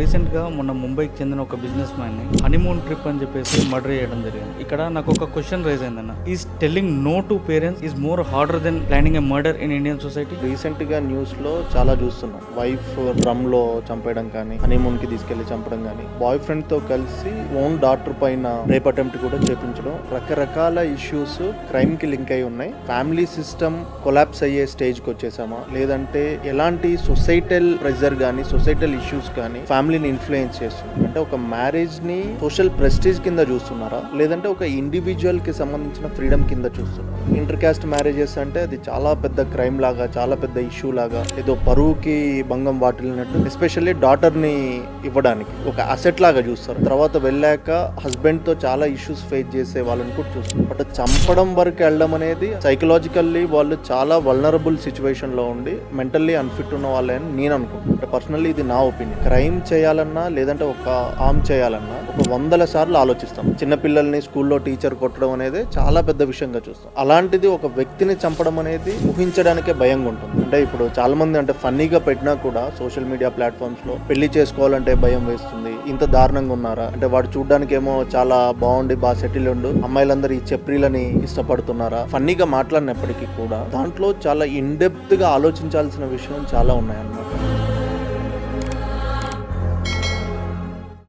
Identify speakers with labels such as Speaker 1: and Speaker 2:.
Speaker 1: రీసెంట్గా మొన్న ముంబైకి చెందిన ఒక బిజినెస్ మ్యాన్ని హనీమూన్ ట్రిప్ అని చెప్పేసి మర్డర్ చేయడం జరిగింది. ఇక్కడ నాకు ఒక క్వశ్చన్ రైజ్ అయిందన్న, is telling no to parents is more harder than planning a murder in Indian society?
Speaker 2: Recent గా న్యూస్ లో చాలా చూస్తున్నాం. వైఫ్ డ్రమ్ లో చంపేయడం కానీ, హనీమూన్ కి తీసుకెళ్లి చంపడం కానీ, బాయ్ ఫ్రెండ్ తో కలిసి ఓన్ డాటర్ పైన రేప్ అటెంప్ట్ కూడా చేపించడం, రకరకాల ఇష్యూస్ క్రైమ్ కి లింక్ అయి ఉన్నాయి. ఫ్యామిలీ సిస్టమ్ కొలాప్స్ అయ్యే స్టేజ్ కి వచ్చేసామా, లేదంటే ఎలాంటి సొసైటల్ ప్రెజర్ కానీ, సొసైటల్ ఇష్యూస్ కానీ ఫ్యామిలీని ఇన్ఫ్లుయెన్స్ చేస్తుంది? అంటే ఒక మ్యారేజ్ ని సోషల్ ప్రెస్టీజ్ కింద చూస్తున్నారా, లేదంటే ఒక ఇండివిజువల్ కి సంబంధించిన ఫ్రీడమ్ కింద చూస్తున్నారా? ఇంటర్ కాస్ట్ మ్యారేజెస్ అంటే అది చాలా పెద్ద క్రైమ్ లాగా, చాలా పెద్ద ఇష్యూ లాగా, ఏదో పరువుకి భంగం వాటిల్లినట్టు, ఎస్పెషల్లీ డాటర్ ని ఇవ్వడానికి ఒక అసెట్ లాగా చూస్తారు. తర్వాత వెళ్ళాక హస్బెండ్ తో చాలా ఇష్యూస్ ఫేస్ చేసే వాళ్ళని కూడా చూస్తారు. బట్ చంపడం వరకు వెళ్ళడం అనేది సైకలాజికల్లీ వాళ్ళు చాలా వల్నరబుల్ సిచ్యువేషన్ లో ఉండి మెంటల్లీ అన్ఫిట్ ఉన్న వాళ్ళే అని నేను అనుకుంటున్నాను. అంటే పర్సనల్లీ ఇది నా ఒపీనియన్. క్రైమ్ చేయాలన్నా లేదంటే ఒక హార్మ్ చేయాలన్నా ఒక 100 సార్లు ఆలోచిస్తాం. చిన్నపిల్లల్ని స్కూల్లో టీచర్ కొట్టడం అనేది చాలా పెద్ద విషయంగా చూస్తాం. అలాంటిది ఒక వ్యక్తిని చంపడం అనేది ఊహించడానికే భయంగా ఉంటుంది. అంటే ఇప్పుడు చాలా మంది అంటే ఫన్నీగా పెట్టినా కూడా సోషల్ మీడియా ప్లాట్ఫామ్స్ లో పెళ్లి చేసుకోవాలంటే భయం వేస్తుంది, ఇంత దారుణంగా ఉన్నారా, అంటే వాడు చూడడానికి ఏమో చాలా బాగుండి బాగా సెటిల్ ఉండు, అమ్మాయిలందరూ ఈ చెప్రీలని ఇష్టపడుతున్నారా, ఫన్నీగా మాట్లాడినప్పటికీ కూడా దాంట్లో చాలా ఇన్ డెప్త్ గా ఆలోచించాల్సిన విషయం చాలా ఉన్నాయన్నమాట.